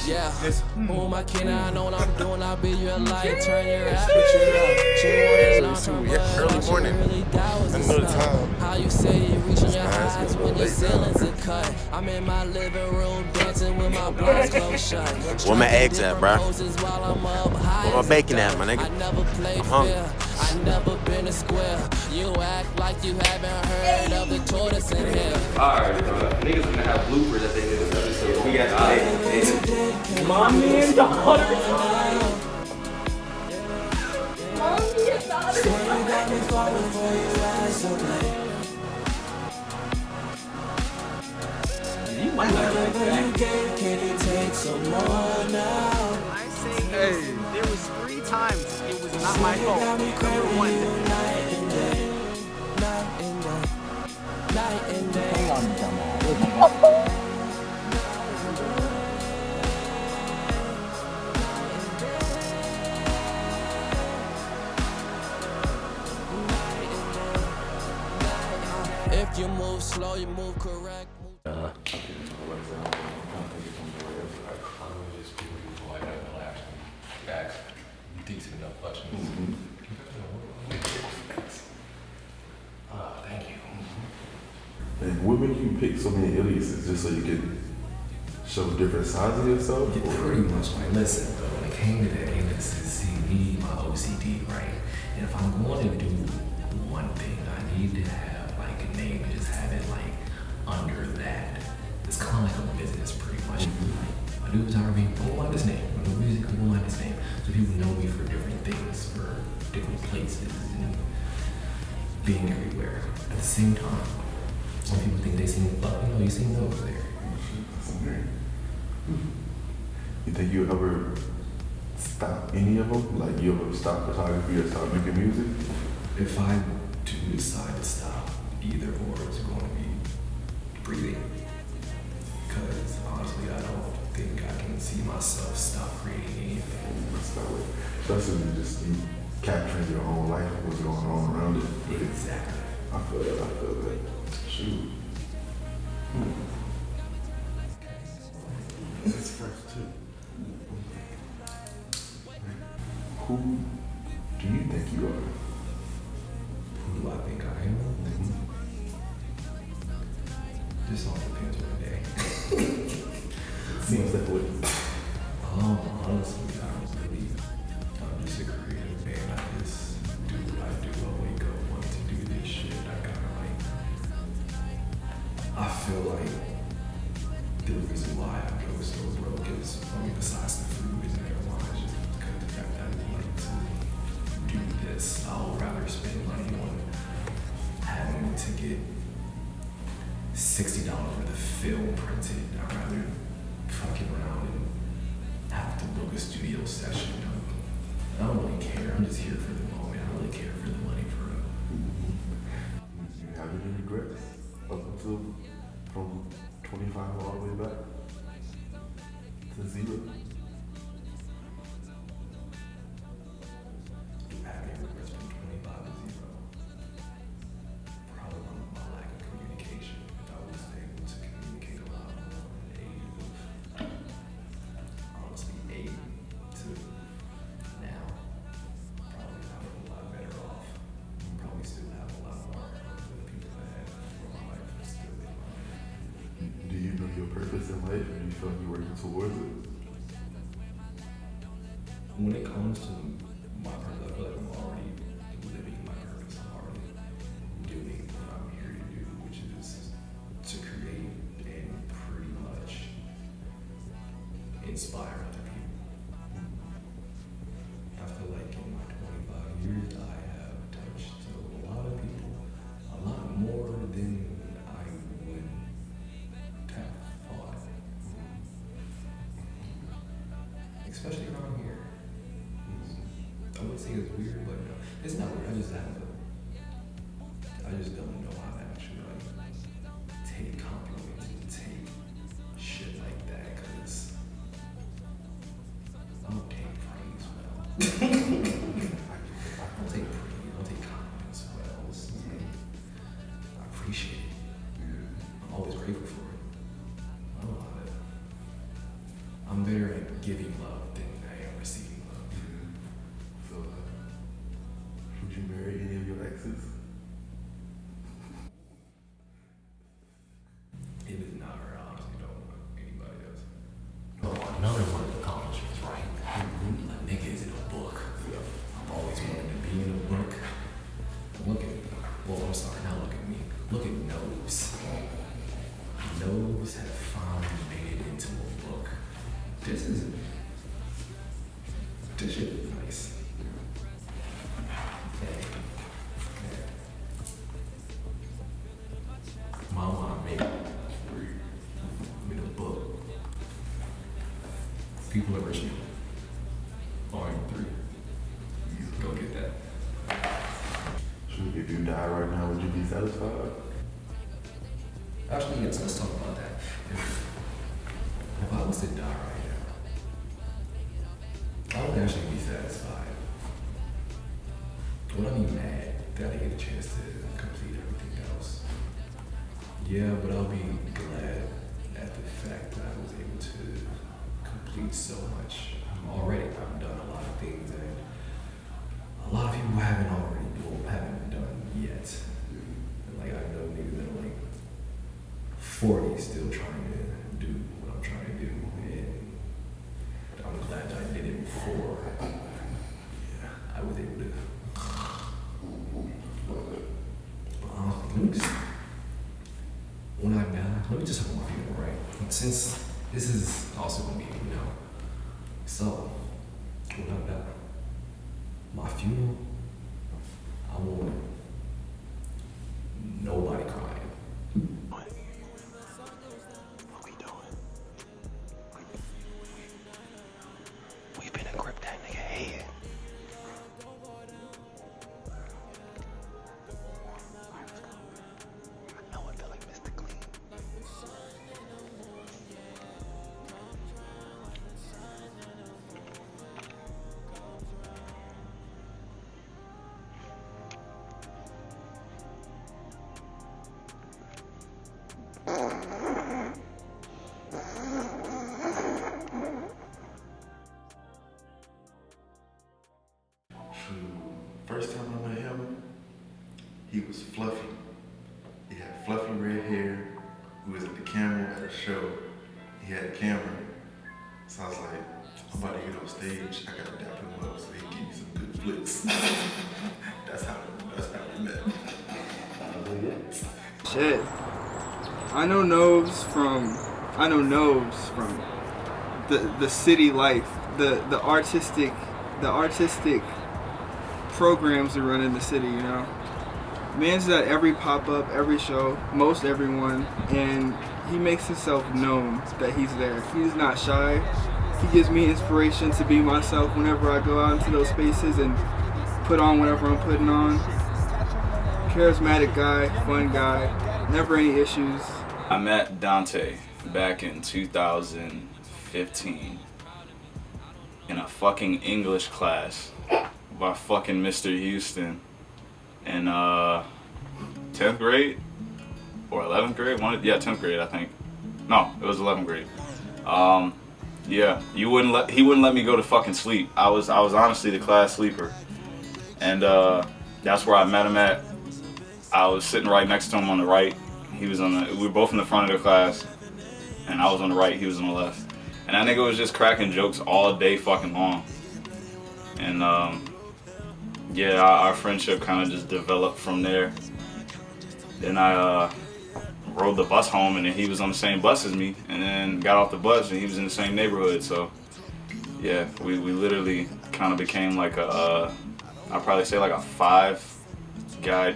Yeah, who am I kidding? I know what I'm doing. I'll be your light, turn your aperture up. She wanted long-term, but early morning. really that was Another time. How you say you're reaching your It's highs getting a when little your late now. ceilings are cut. I'm in my living room dancing with my blinds closed shut. Where my eggs at, bro? Where my bacon at, my nigga? I never played I'm hungry. fair. I never been a square. You act like you haven't heard of the tortoise in here. Alright, niggas gonna have bloopers at the end of this episode. We got Mommy and daughter. Mommy and daughter. You might not like that. Can you take some more now? I say there was 3 times it was not my fault. Number 1. Hang on, dumbass. If you move slow, you move correct. Thank you. And what made you pick so many aliases just so you could show different sides of yourself? Yeah, pretty much. Like, listen, bro, when it came to the aliases, see me, my OCD, right? And if I'm going to do one thing, I need to have like a name and just have it like under that. It's kind of like a business, pretty much. I do photography, people want this name. I do music, people want this name. So people know me for different things, for different places, and being everywhere. At the same time, some people think they seen you seen those there. That's great. You think you ever stop any of them? Like you ever stop photography or stop making music? If I do decide to stop, either or is going to be breathing. Because honestly, I don't think I can see myself stop creating anything. That's not it. Especially just you capturing your own life, what's going on around it. Exactly. I feel that. Shoot. That's fresh too. Who do you think you are? Who do I think I am? This all depends on the day. Seems that way. Honestly, I don't believe I'm just a creative man. I just do what I do. I wake up, want to do this shit. I gotta like, I feel like the reason why I go so broke is, I mean, besides the food and marijuana, is just because of the fact that I need to do this. I'll rather spend money on having to get $60 worth of film printed. I'd rather fucking around and have to book a studio session. I don't really care. I'm just here for the moment. I don't really care for the money for real. You have any regrets up until from 25 all the way back to 0? Having regrets from 25 to 0. Probably my lack of communication. If I was able to communicate a lot more at the age of, honestly, 8 to now, probably I would be a lot better off. Probably still have a lot more of the people that I had before my life is still in my life. Do you know your purpose in life and do you feel like you're working towards it? When it comes to my purpose, I feel like I'm already living my purpose. I'm already doing what I'm here to do, which is to create and pretty much inspire other people. I feel like in my 25 years, I have touched a lot of people, a lot more than I would have thought. Especially around here. I would say it's weird, but no, it's not weird. I just don't know how to actually like take compliments and take shit like that, because I don't take praise well. I don't take praise, I don't take compliments well. It's like, I appreciate it. I'm always grateful for it. I don't know how to. I I'm better at giving love than I am receiving love. So, would you marry any of your exes? If it's not her, I honestly don't want anybody else. Oh, another one of the accomplishments, right? A nigga is in a book. I've always wanted to be in a book. Look at me. Well, I'm sorry, not look at me. Look at Nose. Nose have finally made it into a book. This shit is nice. Hey. Mama made it with a book. People are rich. Volume 3. Go get that. So if you die right now, would you be satisfied? Actually, yes, let's talk about that. If I was to die right now, I would actually be satisfied. Would I be mad that I didn't get a chance to complete everything else? Yeah, but I'll be glad at the fact that I was able to complete so much. I've done a lot of things that a lot of people haven't done yet. And like, I know niggas that are like 40 still trying to do what I'm trying to do, and I'm glad that I did it before I was able to. Let me just, when I die, let me just have my funeral, right? Since this is also gonna be, so when I die, my funeral, I want nobody crying. What we doing? We finna grip that nigga head. Alright, let's go. I know I feel like Mr. Clean. First time I met him, he was fluffy. He had fluffy red hair. We was at the camera at a show. He had a camera. So I was like, I'm about to get on stage. I gotta dap him up so he can give me some good flicks. That's how we met. Shit. I know Nobes from the city life, the artistic programs we run in the city, Man's at every pop-up, every show, most everyone, and he makes himself known that he's there. He's not shy. He gives me inspiration to be myself whenever I go out into those spaces and put on whatever I'm putting on. Charismatic guy, fun guy, never any issues. I met Dante back in 2015 in a fucking English class by fucking Mr. Houston in 10th grade or 11th grade? 10th grade, I think. No, it was 11th grade. Yeah, he wouldn't let me go to fucking sleep. I was honestly the class sleeper, and that's where I met him at. I was sitting right next to him on the right. We were both in the front of the class, and I was on the right, he was on the left. And that nigga was just cracking jokes all day fucking long. And yeah, our friendship kind of just developed from there. Then I rode the bus home, and then he was on the same bus as me, and then got off the bus and he was in the same neighborhood. So yeah, we literally kind of became like I'd probably say like a 5-guy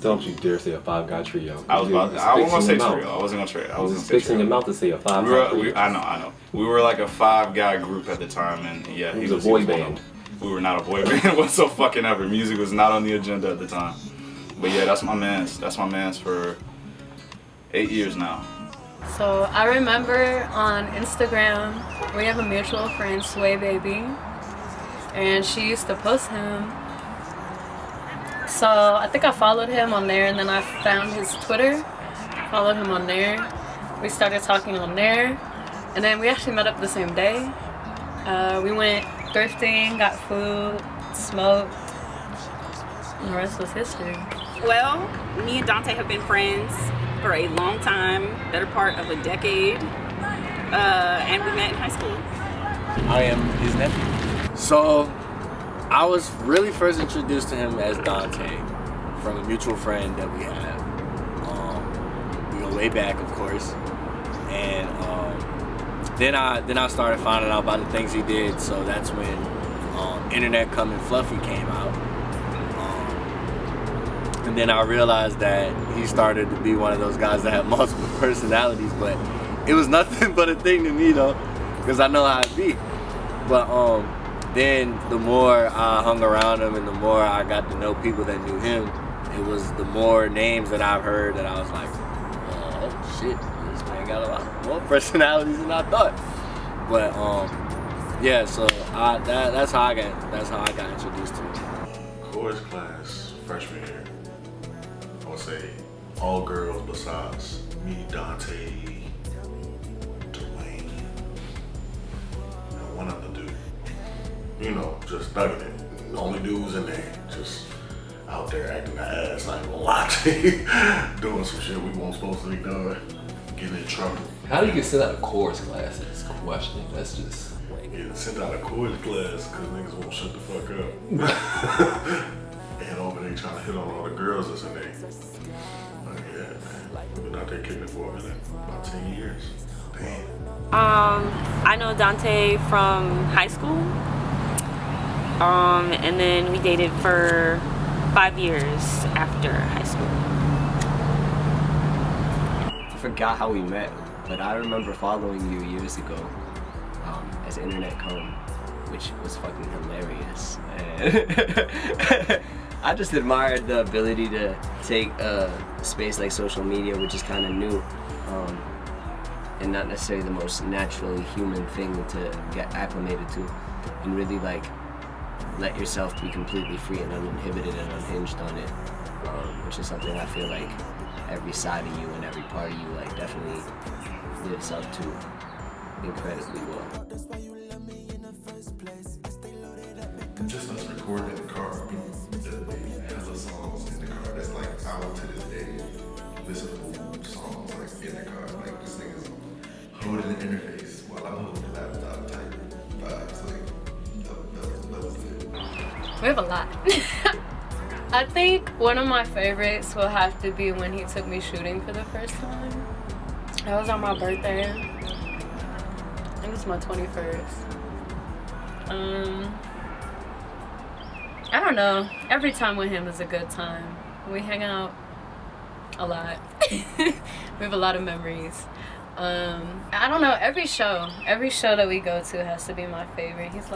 Don't you dare say a 5-guy trio. I wasn't gonna say trio. I wasn't gonna say trio. I was fixing your mouth to say a 5-guy trio. I know. We were like a 5-guy group at the time, and yeah, he was a boy band. We were not a boy band whatsoever. Music was not on the agenda at the time. But yeah, that's my man's. That's my man's for 8 years now. So I remember on Instagram, we have a mutual friend, Sway Baby, and she used to post him. So I think I followed him on there, and then I found his Twitter, followed him on there. We started talking on there, And then we actually met up the same day. We went thrifting, got food, smoked, and the rest was history. Well, me and Dante have been friends for a long time, better part of a decade, and we met in high school. I am his nephew. So, I was really first introduced to him as Dante from a mutual friend that we have. We go way back, of course, and then I started finding out about the things he did. So that's when Internet Coming Fluffy came out, and then I realized that he started to be one of those guys that have multiple personalities. But it was nothing but a thing to me though, because I know how it be. But then the more I hung around him and the more I got to know people that knew him, it was the more names that I've heard that I was like, oh shit, this man got a lot more personalities than I thought. But yeah, so that's how I got introduced to him. Chorus class freshman year, I would say all girls besides me, Dante, Dwayne, and one other dude. You know, just thugging it. The only dudes in there, just out there acting the ass, I ain't gonna lie to you. Doing some shit we weren't supposed to be doing, getting in trouble. How do you get sent out of chorus classes? Question. That's just. Getting sent out of chorus class because niggas won't shut the fuck up. And over there trying to hit on all the girls that's in there. But yeah, man. We've been out there kicking it for a minute. About 10 years. Damn. I know Dante from high school. And then we dated for 5 years after high school. I forgot how we met, but I remember following you years ago as Internet Come, which was fucking hilarious. And I just admired the ability to take a space like social media, which is kind of new, and not necessarily the most naturally human thing to get acclimated to, and really like let yourself be completely free and uninhibited and unhinged on it, which is something I feel like every side of you and every part of you like definitely lives up to incredibly well. Just us recording in the car, there's hella songs in the car that's like out to this day. Listenable songs like in the car, like this nigga's holding the interface while I'm holding the laptop type vibes. Like that was good. We have a lot. I think one of my favorites will have to be when he took me shooting for the first time. That was on my birthday. I think it's my 21st. I don't know. Every time with him is a good time. We hang out a lot. We have a lot of memories. I don't know. Every show that we go to has to be my favorite. He's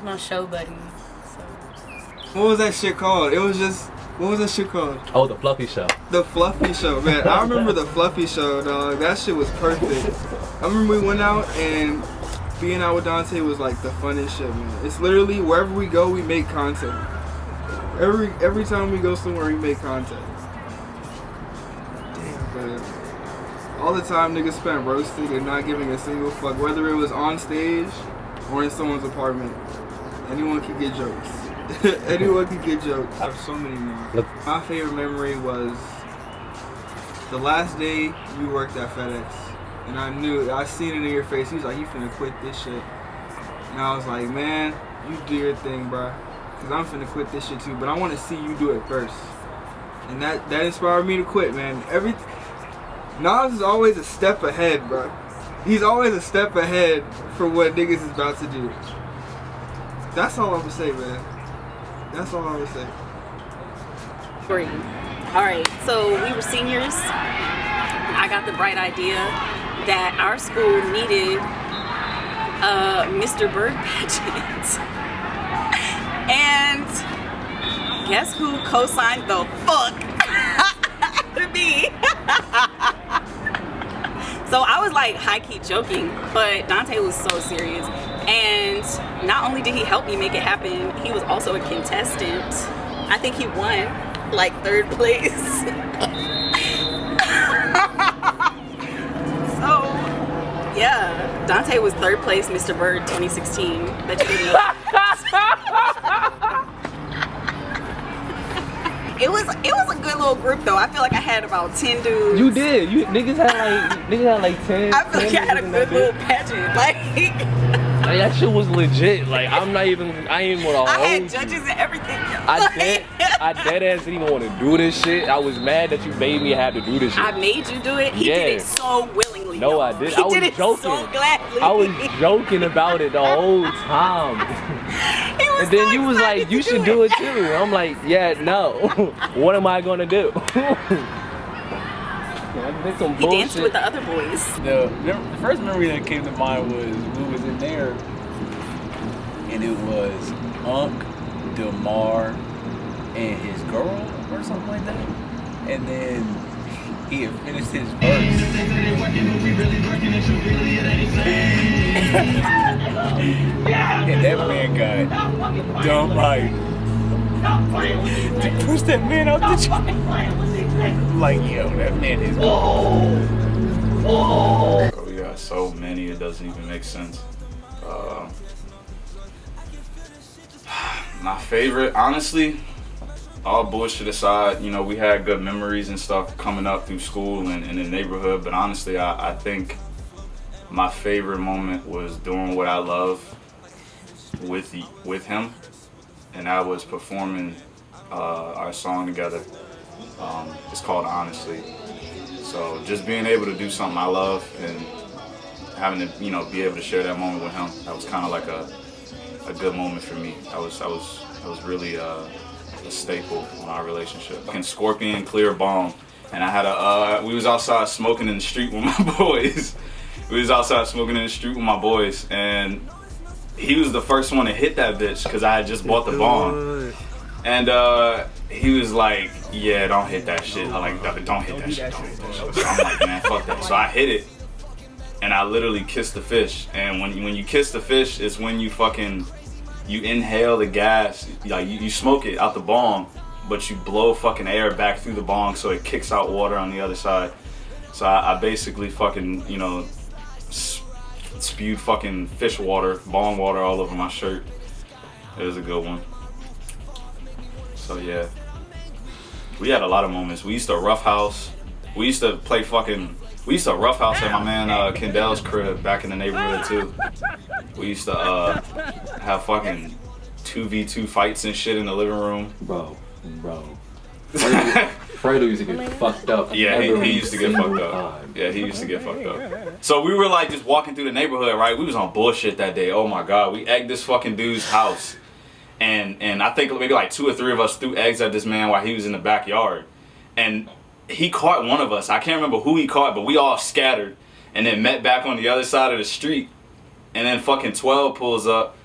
my show buddy. So. What was that shit called? What was that shit called? Oh, the Fluffy Show. The Fluffy Show, man. I remember the Fluffy Show, dog. That shit was perfect. I remember we went out and being out with Dante was like the funnest shit, man. It's literally wherever we go, we make content. Every time we go somewhere, we make content. But all the time niggas spent roasting and not giving a single fuck, whether it was on stage or in someone's apartment. Anyone could get jokes. Anyone could get jokes. I have so many more. My favorite memory was the last day you worked at FedEx. And I seen it in your face. He was like, you finna quit this shit. And I was like, man, you do your thing, bro. Cause I'm finna quit this shit too, but I wanna see you do it first. And that inspired me to quit, man. Nas is always a step ahead, bro. He's always a step ahead for what niggas is about to do. That's all I'm gonna say, man. That's all I'm gonna say. Alright, so we were seniors. I got the bright idea that our school needed a Mr. Bird pageant. And guess who co-signed the fuck to me? So I was like high-key joking, but Dante was so serious. And not only did he help me make it happen, he was also a contestant. I think he won like 3rd place. So Yeah, Dante was 3rd place Mr. Bird 2016. Bet you didn't know. It was a good little group though. I feel like I had about 10 dudes. You did. Niggas had like 10. I feel like I had a good little pageant. Like that shit was legit. Like I ain't even wanna hold I had you. judges and everything. I dead ass didn't even want to do this shit. I was mad that you made me have to do this shit. I made you do it. He did it so willingly. No, I did. He I was did it joking. so gladly. I was joking about it the whole time. And then you was like, you should do it too. I'm like, yeah, no. What am I gonna do? He danced with the other boys. The first memory that came to mind was we was in there, and it was Unc, DeMar, and his girl or something like that. And then he had finished his verse. And that man got dumb hype to push that man out the track. Like, yo, that man is Oh, we got so many, it doesn't even make sense. My favorite, honestly, all bullshit aside, you know, we had good memories and stuff coming up through school and in the neighborhood, but honestly, I think my favorite moment was doing what I love with him, and I was performing our song together. It's called Honestly. So just being able to do something I love and having to, you know, be able to share that moment with him, that was kind of like a good moment for me. I was really a staple in our relationship. And Scorpion, Clear Bomb, and I had we was outside smoking in the street with my boys. And he was the first one to hit that bitch because I had just bought the bomb. And he was like, yeah, don't hit that shit. I like, don't hit that shit. So I'm like, man, fuck that. So I hit it, and I literally kissed the fish. And when you kiss the fish, it's when you inhale the gas, like you smoke it out the bong, but you blow fucking air back through the bong so it kicks out water on the other side. So I basically fucking, you know, spewed fucking fish water, bong water all over my shirt. It was a good one. So yeah, we had a lot of moments. We used to roughhouse. We used to roughhouse at my man Kendall's crib back in the neighborhood too. We used to have fucking 2v2 fights and shit in the living room. Bro. Fredo used to get fucked up. Yeah, he used to get fucked up. Yeah, he used to get fucked up. So we were like just walking through the neighborhood, right? We was on bullshit that day. Oh my God, we egged this fucking dude's house. And I think maybe like 2 or 3 of us threw eggs at this man while he was in the backyard. And he caught one of us. I can't remember who he caught, but we all scattered and then met back on the other side of the street. And then fucking 12 pulls up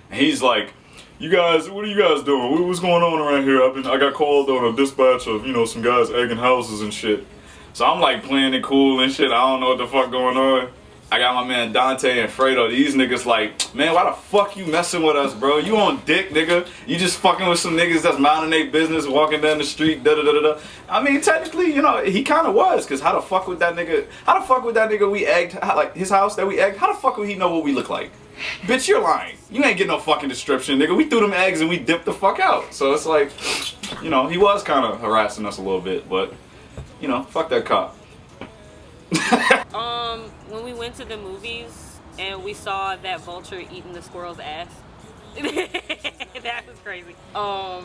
and he's like, you guys, what are you guys doing? What's going on around here? I got called on a dispatch of, you know, some guys egging houses and shit. So I'm like playing it cool and shit. I don't know what the fuck going on. I got my man Dante and Fredo. These niggas like, man, why the fuck you messing with us, bro? You on dick, nigga. You just fucking with some niggas that's minding their business, walking down the street, da-da-da-da-da. I mean, technically, you know, he kind of was, because how the fuck would that nigga we egged, like his house that we egged, how the fuck would he know what we look like? Bitch, you're lying. You ain't getting no fucking description, nigga. We threw them eggs and we dipped the fuck out. So it's like, you know, he was kind of harassing us a little bit, but, you know, fuck that cop. When we went to the movies and we saw that vulture eating the squirrel's ass, that was crazy. That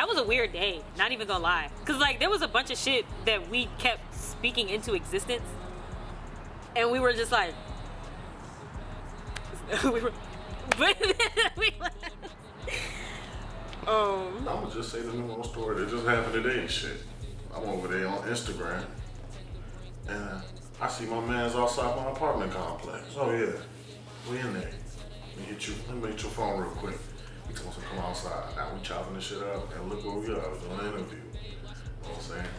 was a weird day, not even gonna lie. Cause like there was a bunch of shit that we kept speaking into existence and we were just like, I would just say the new little story that just happened today and shit. I'm over there on Instagram and I see my man's outside my apartment complex. Oh yeah, we in there. Let me hit your phone real quick. He told us to come outside. Now we chopping this shit up and look where we are, doing an interview. You know what I'm saying?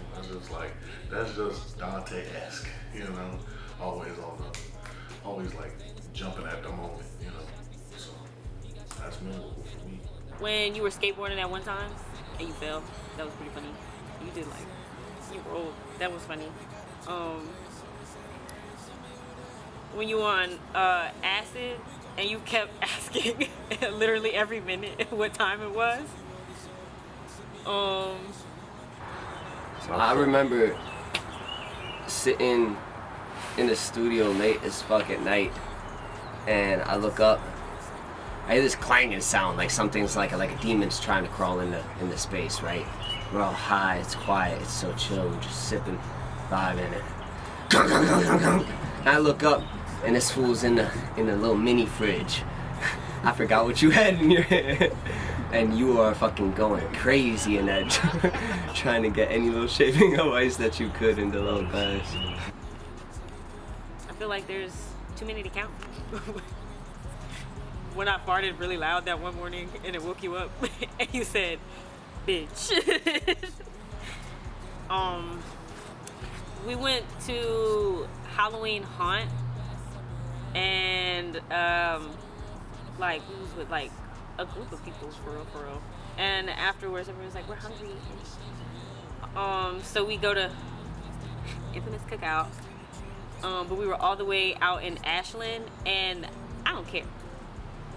That's just Dante-esque, you know? Always like jumping at the moment, you know? So that's memorable for me. when you were skateboarding at one time and you fell, that was pretty funny. You did like, you rolled, that was funny. when you were on acid and you kept asking literally every minute what time it was. I remember sitting in the studio late as fuck at night, and I look up. I hear this clanging sound, like something's like a demon's trying to crawl into space, right? We're all high, it's quiet, it's so chill, we're just sipping, vibing it. And I look up, and this fool's in the little mini fridge. I forgot what you had in your hand. And you are fucking going crazy in that, trying to get any little shaving of ice that you could in the little glass. I feel like there's too many to count. When I farted really loud that one morning and it woke you up and you said, bitch. We went to Halloween Haunt and like we was with like a group of people for real. And afterwards everyone was like, we're hungry. So we go to Infamous Cookout. But we were all the way out in Ashland, and I don't care.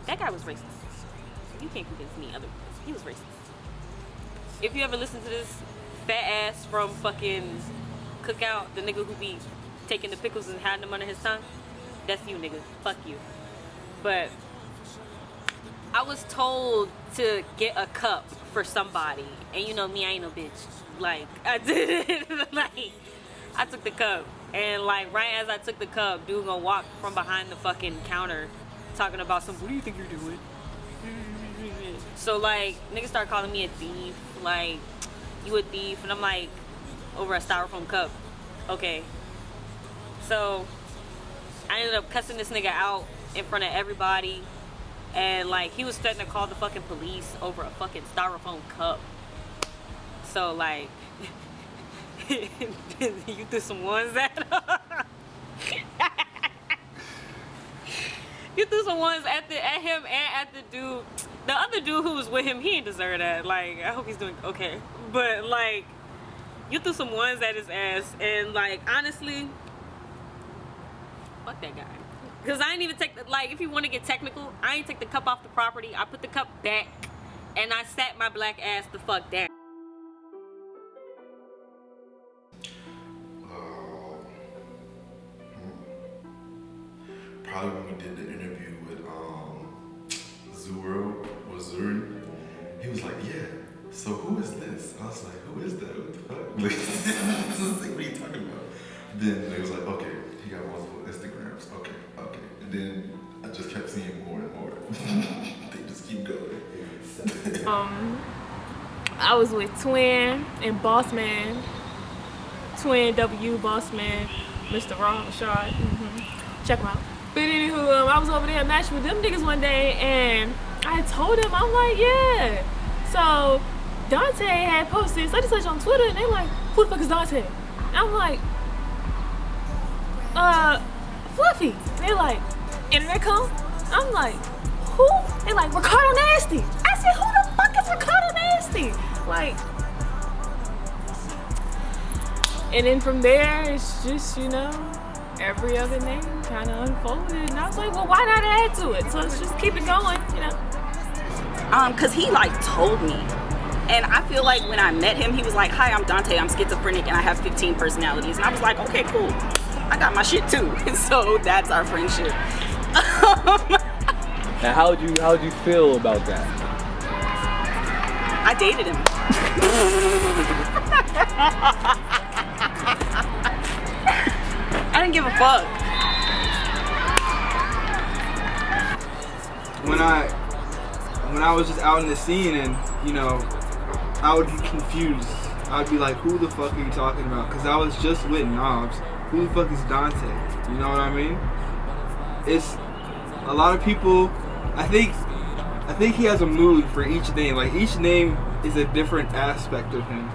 That guy was racist. You can't convince me otherwise. He was racist. If you ever listen to this fat ass from fucking Cookout, the nigga who be taking the pickles and hiding them under his tongue, that's you, nigga. Fuck you. But I was told to get a cup for somebody, and you know me, I ain't no bitch. Like, I did it. Like, I took the cup, and like right as I took the cup, dude gonna walk from behind the fucking counter talking about what do you think you're doing? So like niggas start calling me a thief, like you a thief, and I'm like, over a styrofoam cup. Okay. So I ended up cussing this nigga out in front of everybody, and like he was threatening to call the fucking police over a fucking styrofoam cup. So like you threw some ones at him. You threw some ones at him and at the dude. The other dude who was with him, he didn't deserve that. Like, I hope he's doing okay. But like, you threw some ones at his ass, and like, honestly, fuck that guy. Cause I ain't even take like, if you want to get technical, I ain't take the cup off the property. I put the cup back, and I sat my black ass the fuck down. Probably when we did the interview with Zuri, he was like, yeah, so who is this? I was like, who is that? What the fuck? Like, what are you talking about? Then they was like, okay, he got multiple Instagrams. Okay. And then I just kept seeing more and more. They just keep going. I was with Twin and Bossman. Twin W, Bossman, Mr. Raw, Rashad. Check him out. But anywho, I was over there matching with them niggas one day, and I told him, I'm like, yeah. So Dante had posted such and such on Twitter, and they like, who the fuck is Dante? And I'm like, Fluffy. And they like, internet come? I'm like, who? They like, Ricardo Nasty. I said, who the fuck is Ricardo Nasty? Like, and then from there, it's just, you know, every other name kind of unfolded, and I was like, well, why not add to it? So let's just keep it going, you know. Cause he like told me, and I feel like when I met him, he was like, hi, I'm Dante, I'm schizophrenic, and I have 15 personalities, and I was like, okay, cool, I got my shit too. So that's our friendship. And how would you feel about that? I dated him. I didn't give a fuck. When I was just out in the scene, and you know, I would get confused. I'd be like, who the fuck are you talking about? Because I was just with Knobs. Who the fuck is Dante? You know what I mean? It's a lot of people. I think he has a mood for each name. Like, each name is a different aspect of him.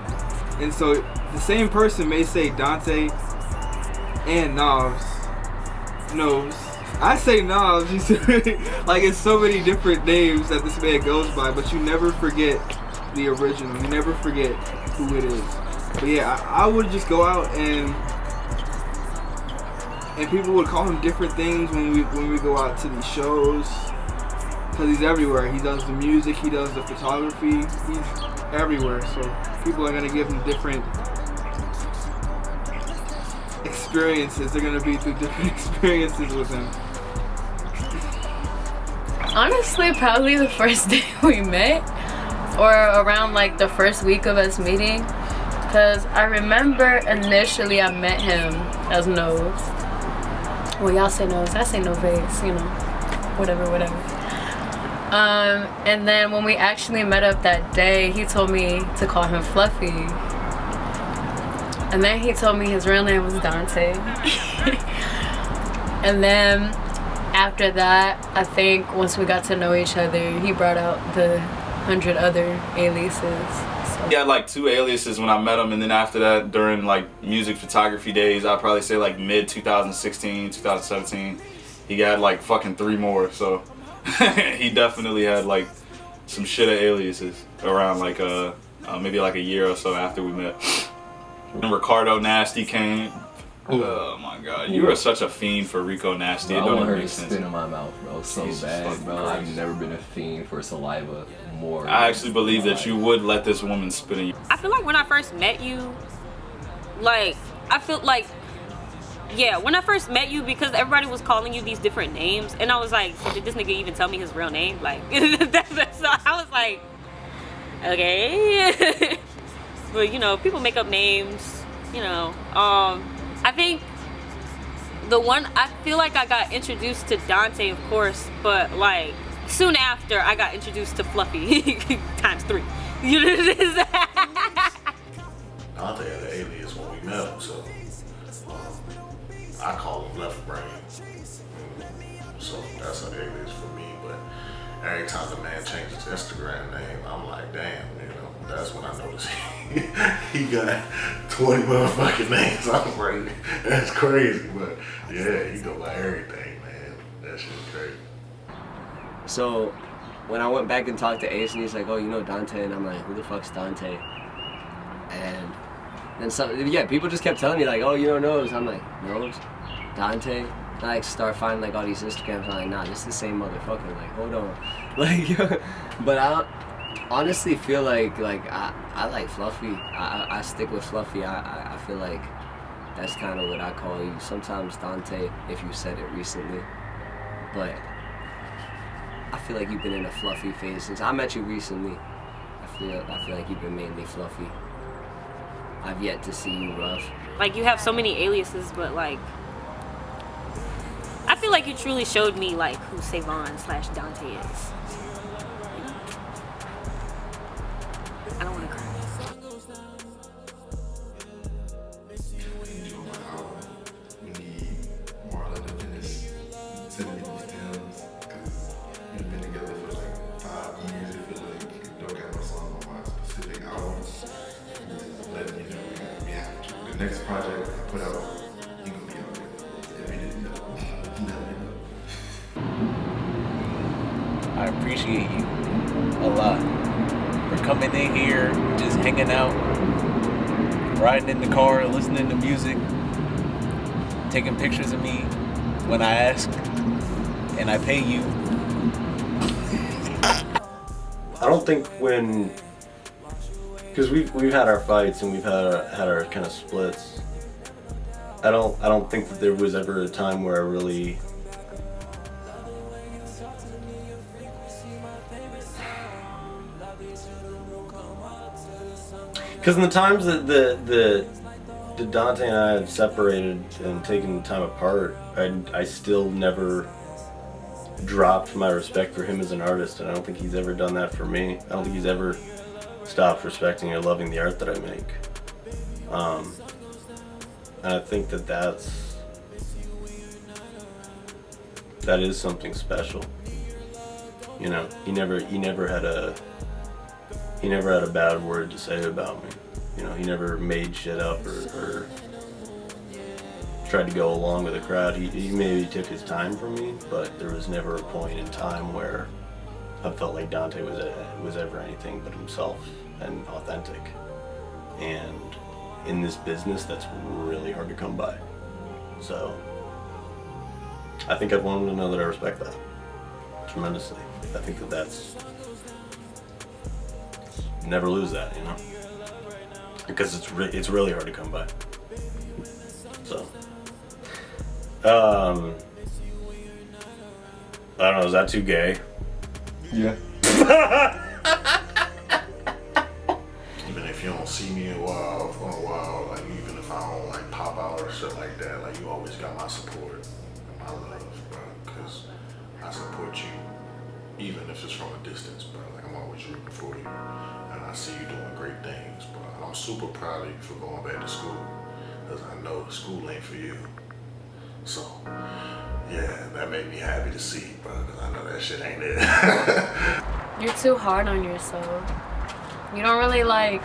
And so the same person may say Dante and Knobs knows. I say Knobs, like, it's so many different names that this man goes by, but you never forget the original. You never forget who it is. But yeah, I would just go out and And people would call him different things when we go out to these shows. Because he's everywhere. He does the music, he does the photography, he's everywhere. So people are going to give him different experiences. They're going to be through different experiences with him. Honestly, probably the first day we met, or around like the first week of us meeting, because I remember initially I met him as Nose. Well, y'all say Nose, I say No Face, you know, whatever. And then when we actually met up that day, he told me to call him Fluffy, and then he told me his real name was Dante. And then after that, I think once we got to know each other, he brought out the 100 other aliases. So. He had like 2 aliases when I met him, and then after that, during like music photography days, I'd probably say like mid 2016, 2017, he had like fucking 3 more. So he definitely had like some shit of aliases around like maybe like a year or so after we met. And Ricardo Nasty came. Oh my god, you are such a fiend for Rico Nasty. Bro, It don't I want her make to sense. spit in my mouth, bro, so Jesus bad, fucking bro. Christ. I've never been a fiend for saliva more. I actually believe that you would let this woman spit in you. I feel like when I first met you, like, I feel like, yeah, when I first met you, because everybody was calling you these different names, and I was like, so did this nigga even tell me his real name? Like, so I was like, okay. But, you know, people make up names, you know. I think the one, I feel like I got introduced to Dante, of course, but like soon after I got introduced to Fluffy times 3. You know what it is? Dante had an alias when we met him, so I call him Left Brain. So that's an alias for me, but every time the man changes his Instagram name, I'm like, damn, you know, that's when I notice he got 20 motherfucking names. I'm like, that's crazy, but yeah, he go by everything, man. That shit's crazy. So when I went back and talked to Ace, and he's like, oh, you know Dante? And I'm like, who the fuck's Dante? And then some, yeah, people just kept telling me like, oh, you don't know Nose. I'm like, Nose? Dante? And I like start finding like all these Instagrams. I'm like, nah, this is the same motherfucker. Like, hold on. Like, but I honestly feel like I like Fluffy. I stick with Fluffy. I feel like that's kind of what I call you. Sometimes Dante, if you said it recently, but I feel like you've been in a Fluffy phase since I met you recently. I feel like you've been mainly Fluffy. I've yet to see you rough. Like, you have so many aliases, but like, I feel like you truly showed me like who Sevon/Dante is. I don't want to cry. We need more Leticia sending me these stems because we've been together for like 5 years. I feel like you don't got no song on my specific albums. Just letting you know we have to. The next project I put out, you gonna be on it. If you didn't know, you let me know. I appreciate you a lot for coming in here, just hanging out, riding in the car, listening to music, taking pictures of me when I ask, and I pay you. I don't think because we've had our fights and we've had our kind of splits. I don't think that there was ever a time where I really because in the times that the Dante and I had separated and taken time apart, I still never dropped my respect for him as an artist, and I don't think he's ever done that for me. I don't think he's ever stopped respecting or loving the art that I make. And I think that is something special. You know, he never had a bad word to say about me. You know, he never made shit up or tried to go along with the crowd. He maybe took his time from me, but there was never a point in time where I felt like Dante was ever anything but himself and authentic. And in this business, that's really hard to come by. So I think I'd want them to know that I respect that tremendously. I think that that's, never lose that, you know? Because it's really hard to come by. So, I don't know, is that too gay? Yeah. Even if you don't see me in a while, like even if I don't like pop out or shit like that, like you always got my support and my love, bro. Cause I support you, even if it's from a distance, bro. Like I'm always rooting for you, and I see you doing great things, bro. And I'm super proud of you for going back to school, cause I know school ain't for you. So, yeah, that made me happy to see, bro, cause I know that shit ain't it. You're too hard on yourself. You don't really like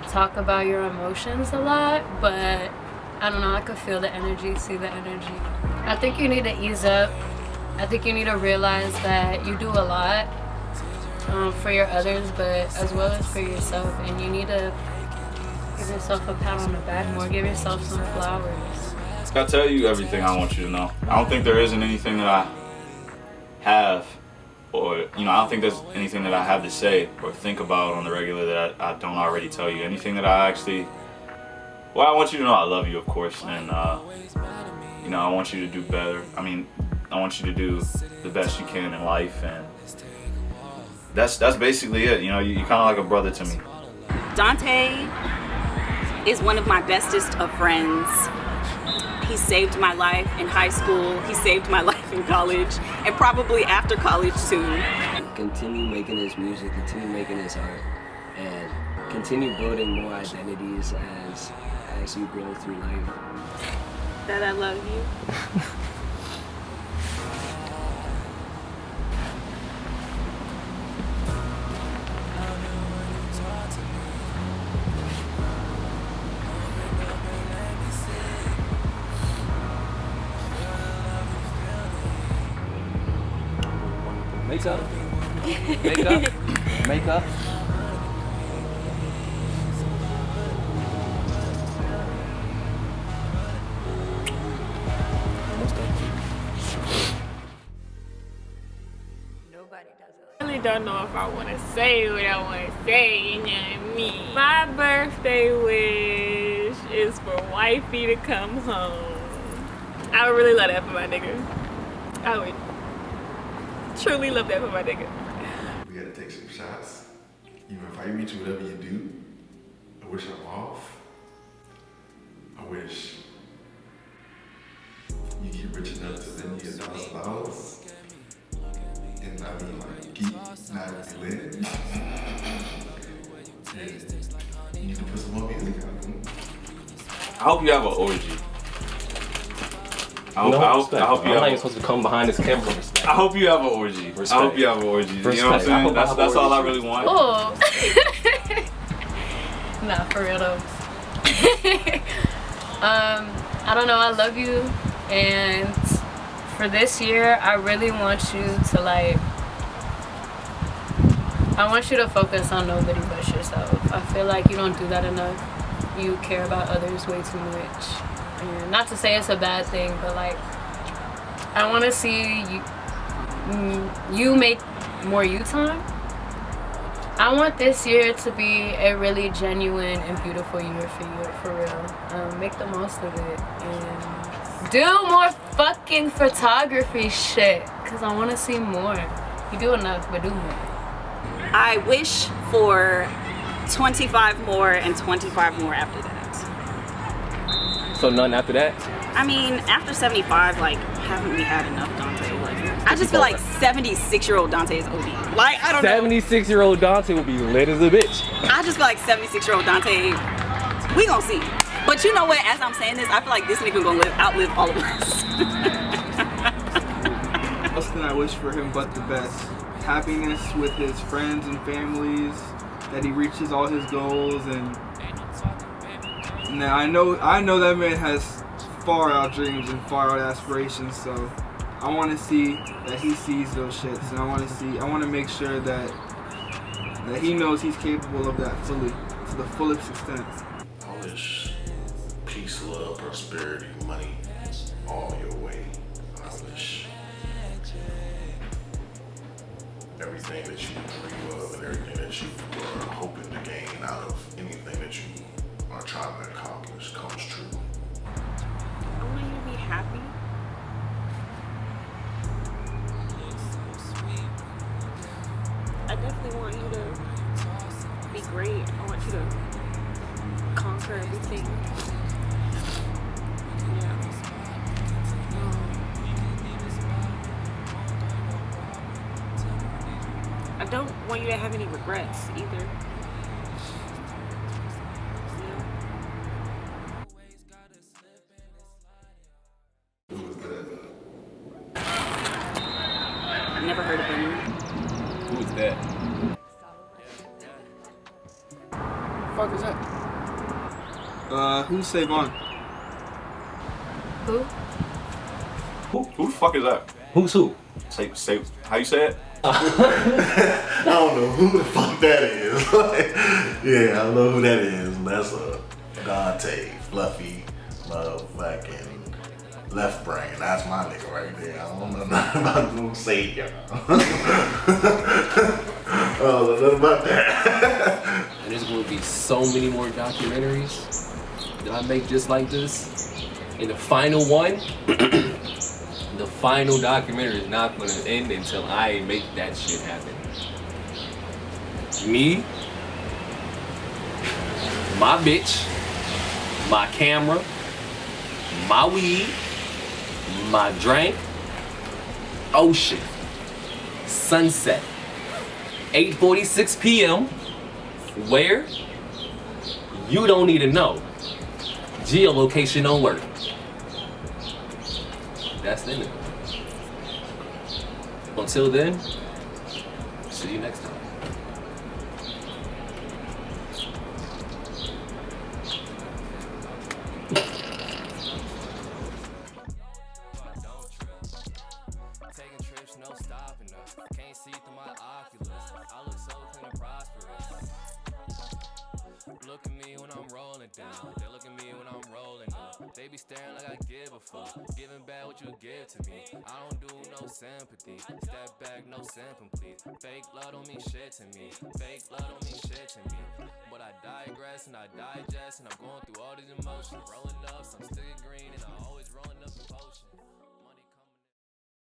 talk about your emotions a lot, but I don't know, I could feel the energy, see the energy. I think you need to ease up. I think you need to realize that you do a lot for your others, but as well as for yourself, and you need to give yourself a pat on the back more, give yourself some flowers. I'll tell you everything I want you to know. I don't think there isn't anything that I have, or, you know, I don't think there's anything that I have to say or think about on the regular that I don't already tell you. Anything that I actually, well, I want you to know I love you, of course, and, you know, I want you to do better. I mean, I want you to do the best you can in life, and that's basically it. You know, you're kind of like a brother to me. Dante is one of my bestest of friends. He saved my life in high school. He saved my life in college, and probably after college too. Continue making his music, continue making his art, and continue building more identities as you grow through life. That I love you. Makeup. Makeup. Makeup. I really don't know if I want to say what I want to say, you know what I mean? My birthday wish is for wifey to come home. I would really love that for my nigga. I would truly love that for my nigga. We gotta take some shots. You invite me to whatever you do. I wish I'm off. I wish you get rich enough to lend me $1,000. And I mean like geek, not lit. And you can put some more music out. I hope you have an orgy. I hope you I'm not even supposed to come behind this camera. I hope you have an orgy. Respect. I hope you have an orgy. You know what I'm saying? That's all I really want. Oh. Nah, for real though. I don't know, I love you, and for this year, I really want you to I want you to focus on nobody but yourself. I feel like you don't do that enough. You care about others way too much. And not to say it's a bad thing, but like, I want to see you make more you time. I want this year to be a really genuine and beautiful year for you, for real. Make the most of it and do more fucking photography shit, because I want to see more. You do enough, but do more. I wish for 25 more and 25 more after that. So none after that? I mean, after 75, like, haven't we had enough Dante? Like, I just feel like 76-year-old Dante is OD. Like, I don't know. 76-year-old Dante will be lit as a bitch. I just feel like 76-year-old Dante, we gonna see. But you know what, as I'm saying this, I feel like this nigga gonna outlive all of us. What else can I wish for him but the best? Happiness with his friends and families, that he reaches all his goals, and now I know that man has far out dreams and far out aspirations, so I want to see that he sees those shits, and I want to make sure that he knows he's capable of that fully, to the fullest extent. I wish peace, love, prosperity, money, all great. I want you to conquer everything. Yeah. I don't want you to have any regrets either. I've never heard of him. Who is that? Fuck is that? Who's Sevon? Who? Who the fuck is that? Who's who? Say, how you say it? I don't know who the fuck that is. Yeah, I don't know who that is. That's Dante, Fluffy, motherfucking left brain. That's my nigga right there. I don't know nothing about no savior. I don't know nothing about that. And there's going to be so many more documentaries that I make just like this. And the final one, the final documentary is not going to end until I make that shit happen. Me, my bitch, my camera, my weed, my drink, ocean, sunset, 8:46 p.m. Where? You don't need to know. Geolocation don't work. That's the end of it. Until then, see you next time. Taking trips, no stopping us. Can't see through my oculus. I look so clean and prosperous. Look at me when I'm rolling down. They look at me when I'm rolling up. They be staring like I give a fuck. Giving back what you give to me. I don't do no sympathy. Step back, no sympathy. Fake love don't mean shit to me. Fake love don't mean shit to me. But I digress and I digest and I'm going through all these emotions. Rolling up, some sticky green and I always rolling up the potion.